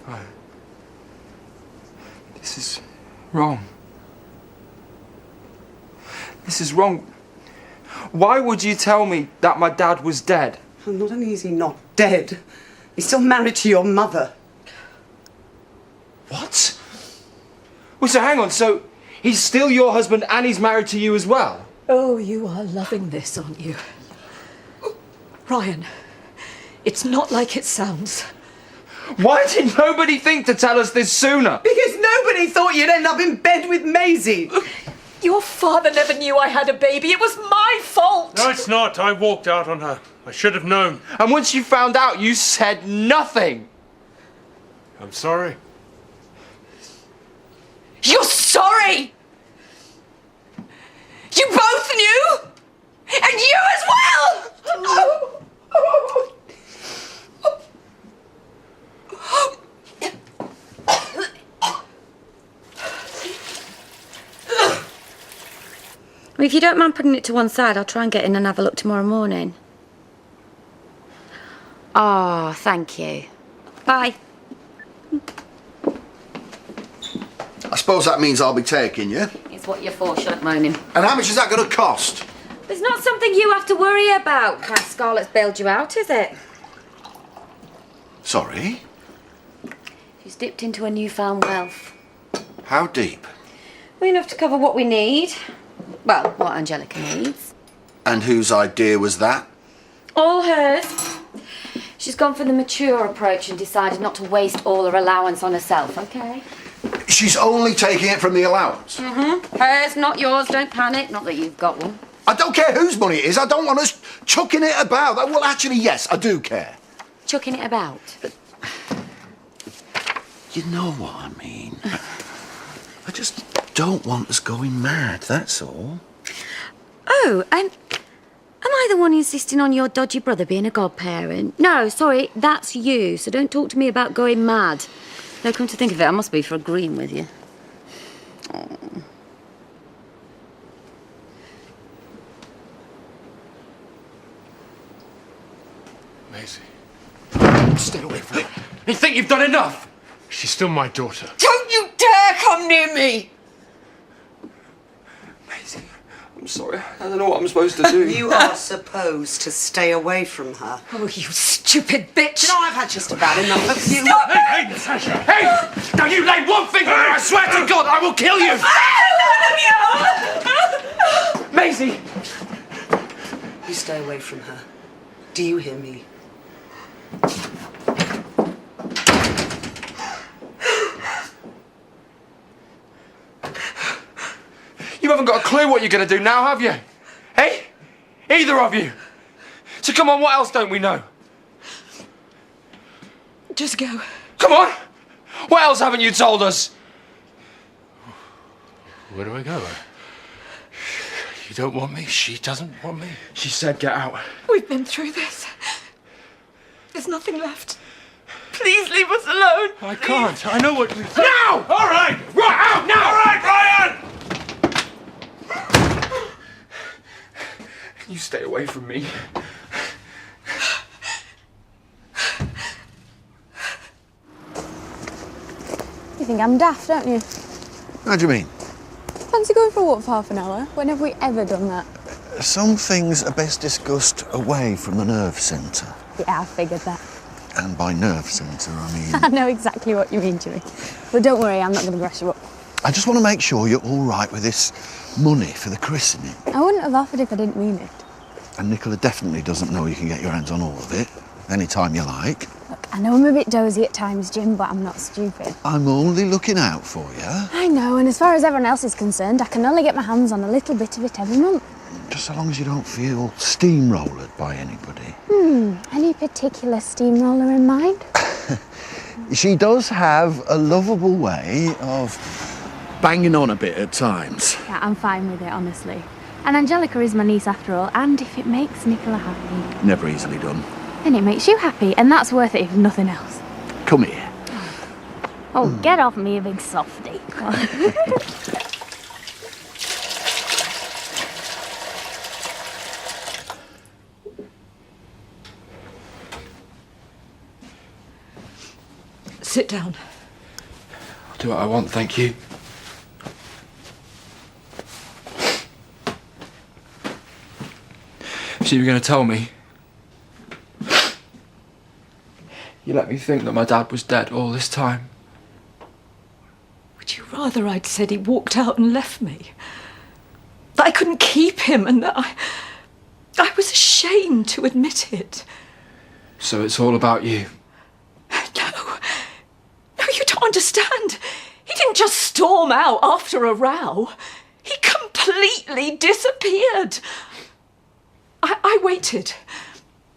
Right. This is wrong. This is wrong. Why would you tell me that my dad was dead? Well, not only is he not dead, he's still married to your mother. What? Well, so hang on, so he's still your husband and he's married to you as well? Oh, you are loving this, aren't you? Ryan, it's not like it sounds. Why did nobody think to tell us this sooner? Because nobody thought you'd end up in bed with Maisie. Your father never knew I had a baby. It was my fault. No, it's not. I walked out on her. I should have known. And once you found out, you said nothing. I'm sorry. You're sorry! You both knew? And you as well! Well, if you don't mind putting it to one side, I'll try and get in and have a look tomorrow morning. Oh, thank you. Bye. I suppose that means I'll be taking you. It's what you're for, shut up moaning. And how much is that going to cost? It's not something you have to worry about. Scarlett's bailed you out, is it? Sorry? She's dipped into a newfound wealth. How deep? Well, enough to cover what we need. Well, what Angelica needs. And whose idea was that? All hers. She's gone for the mature approach and decided not to waste all her allowance on herself, okay? She's only taking it from the allowance. Mm-hmm. Hers, not yours. Don't panic. Not that you've got one. I don't care whose money it is. I don't want us chucking it about. Well, actually, yes, I do care. Chucking it about. You know what I mean. I just don't want us going mad, that's all. Oh, am I the one insisting on your dodgy brother being a godparent? No, sorry, that's you. So don't talk to me about going mad. Though, come to think of it, I must be for agreeing with you. Oh. Maisie. Stay away from her. You think you've done enough? She's still my daughter. Don't you dare come near me! Maisie, I'm sorry. I don't know what I'm supposed to do. You are supposed to stay away from her. Oh, you stupid bitch! No, I've had just about enough of you. Stop it! Hey, Sasha! Hey! Now you lay one finger and I swear to God I will kill you! Maisie! You stay away from her. Do you hear me? You haven't got a clue what you're going to do now, have you? Hey? Either of you. So come on, what else don't we know? Just go. Come on! What else haven't you told us? Where do I go? You don't want me. She doesn't want me. She said get out. We've been through this. There's nothing left. Please leave us alone. I can't. I know what we've... Now! All right! Right out now! All right, Ryan! You stay away from me. You think I'm daft, don't you? How do you mean? Fancy going for a walk for half an hour? When have we ever done that? Some things are best discussed away from the nerve centre. Yeah, I figured that. And by nerve centre, I mean... I know exactly what you mean, Jimmy. But don't worry, I'm not going to grass you up. I just want to make sure you're all right with this money for the christening. I wouldn't have offered if I didn't mean it. And Nicola definitely doesn't know you can get your hands on all of it, any time you like. Look, I know I'm a bit dozy at times, Jim, but I'm not stupid. I'm only looking out for you. I know, and as far as everyone else is concerned, I can only get my hands on a little bit of it every month. Just so long as you don't feel steamrollered by anybody. Any particular steamroller in mind? She does have a lovable way of banging on a bit at times. Yeah, I'm fine with it, honestly. And Angelica is my niece after all, and if it makes Nicola happy, Never easily done. then it makes you happy, and that's worth it if nothing else. Come here. Oh, get off me, you big softy. Sit down. I'll do what I want, thank you. So you were going to tell me? You let me think that my dad was dead all this time. Would you rather I'd said he walked out and left me? That I couldn't keep him and that I was ashamed to admit it. So it's all about you. No, you don't understand. He didn't just storm out after a row. He completely disappeared. I waited.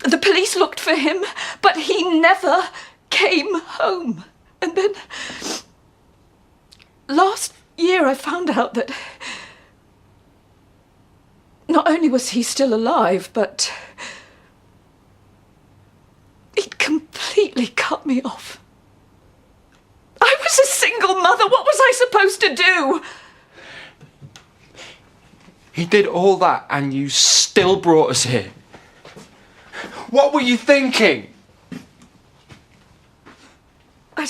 The police looked for him, but he never came home. And then last year I found out that not only was he still alive, but he'd completely cut me off. I was a single mother. What was I supposed to do? He did all that and you still brought us here. What were you thinking? I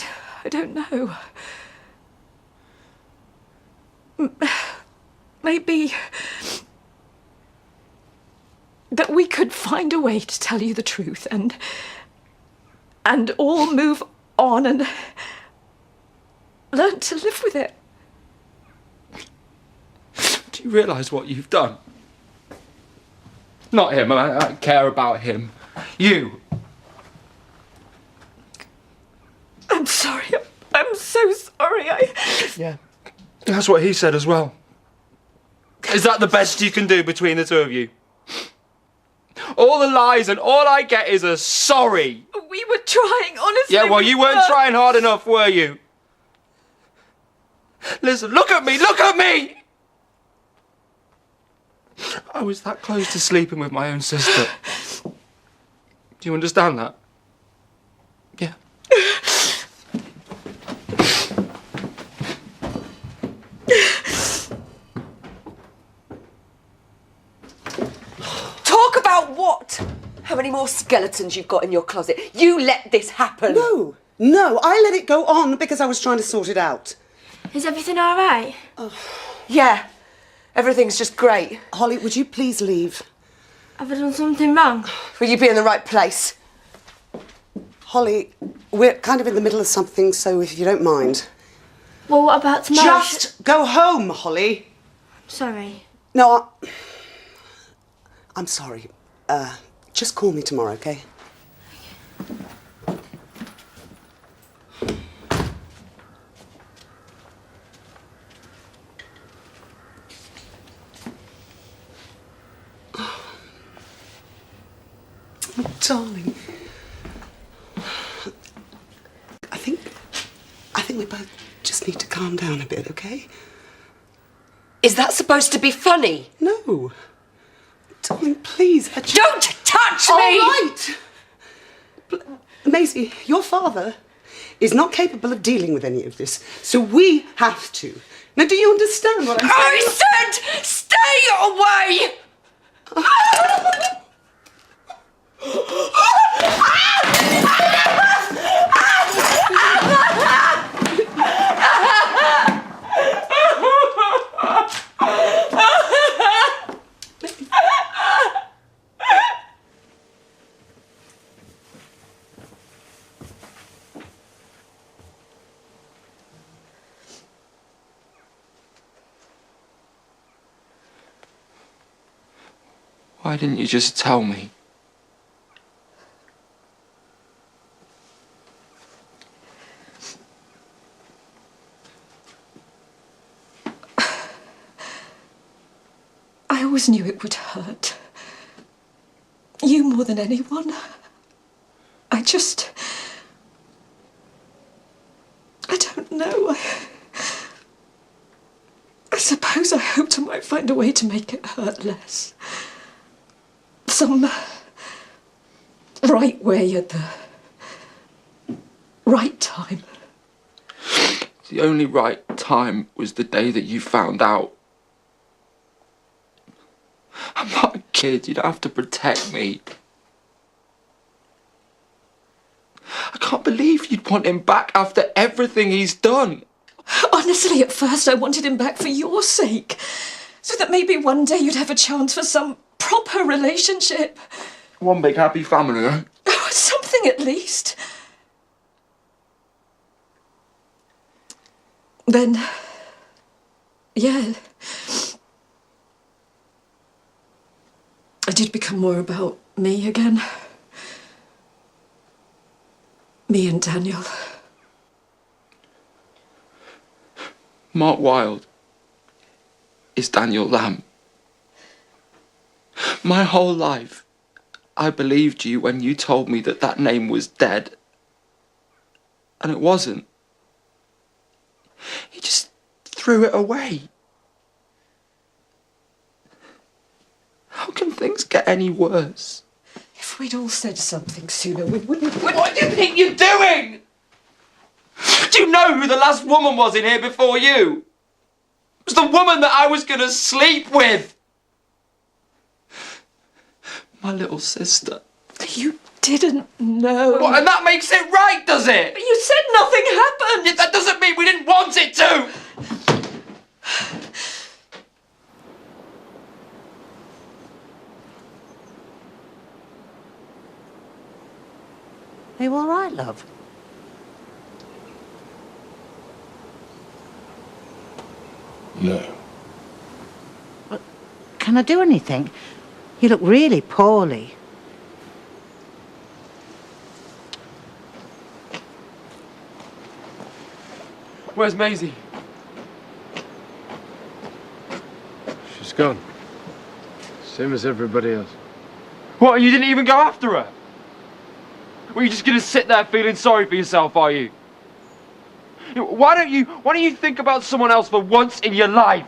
don't know. Maybe that we could find a way to tell you the truth and all move on and learn to live with it. Do you realise what you've done? Not him, I don't care about him. You. I'm sorry. I'm so sorry. Yeah. That's what he said as well. Is that the best you can do between the two of you? All the lies and all I get is a sorry. We were trying, honestly. Yeah, well, you weren't trying hard enough, were you? Listen, look at me, look at me! I was that close to sleeping with my own sister. Do you understand that? Yeah. Talk about what? How many more skeletons you've got in your closet? You let this happen. No, I let it go on because I was trying to sort it out. Is everything all right? Yeah, everything's just great. Holly, would you please leave? Have I done something wrong? Will you be in the right place? Holly, we're kind of in the middle of something, so if you don't mind. Well, what about tomorrow? Just go home, Holly. Sorry. No, I'm sorry. Just call me tomorrow, okay? Oh, darling. I think we both just need to calm down a bit, okay? Is that supposed to be funny? No. Darling, please. Don't touch me! All right! Maisie, your father is not capable of dealing with any of this, so we have to. Now, do you understand what I'm saying? I said, stay away! Why didn't you just tell me? I always knew it would hurt. You more than anyone. I don't know. I suppose I hoped I might find a way to make it hurt less. Some right way at the right time. The only right time was the day that you found out. I'm not a kid, you don't have to protect me. I can't believe you'd want him back after everything he's done. Honestly, at first I wanted him back for your sake, so that maybe one day you'd have a chance for some proper relationship. One big happy family, eh? Oh, something at least. Then, yeah, it did become more about me again. Me and Daniel. Mark Wylde is Daniel Lamb. My whole life, I believed you when you told me that that name was dead. And it wasn't. He just threw it away. How can things get any worse? If we'd all said something sooner, we wouldn't... What do you think you're doing? Do you know who the last woman was in here before you? It was the woman that I was going to sleep with. My little sister. You didn't know. What, and that makes it right, does it? But you said nothing happened. Yeah, that doesn't mean we didn't want it to. Are you all right, love? No. Can I do anything? You look really poorly. Where's Maisie? She's gone. Same as everybody else. What, you didn't even go after her? Were you just going to sit there feeling sorry for yourself, are you? Why don't you think about someone else for once in your life?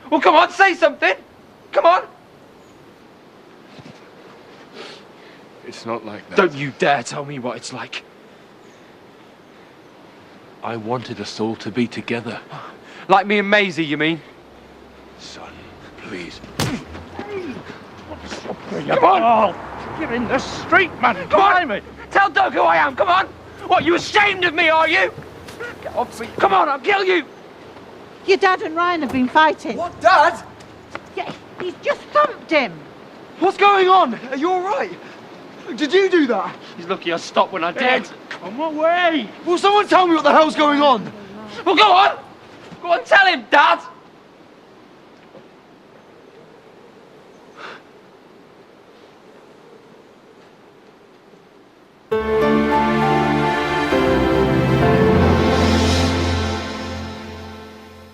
Well, come on, say something. Come on. It's not like that. Don't you dare tell me what it's like. I wanted us all to be together. Like me and Maisie, you mean? Son, please. Come on! You're in the street, man! Come on! Tell Doug who I am, come on! What, you ashamed of me, are you? Get off me! Come on, I'll kill you! Your dad and Ryan have been fighting. What, Dad? Yeah, he's just thumped him. What's going on? Are you alright? Did you do that? He's lucky I stopped when I did. On my way! Will someone tell me what the hell's going on? Well, go on! Go on, tell him, Dad!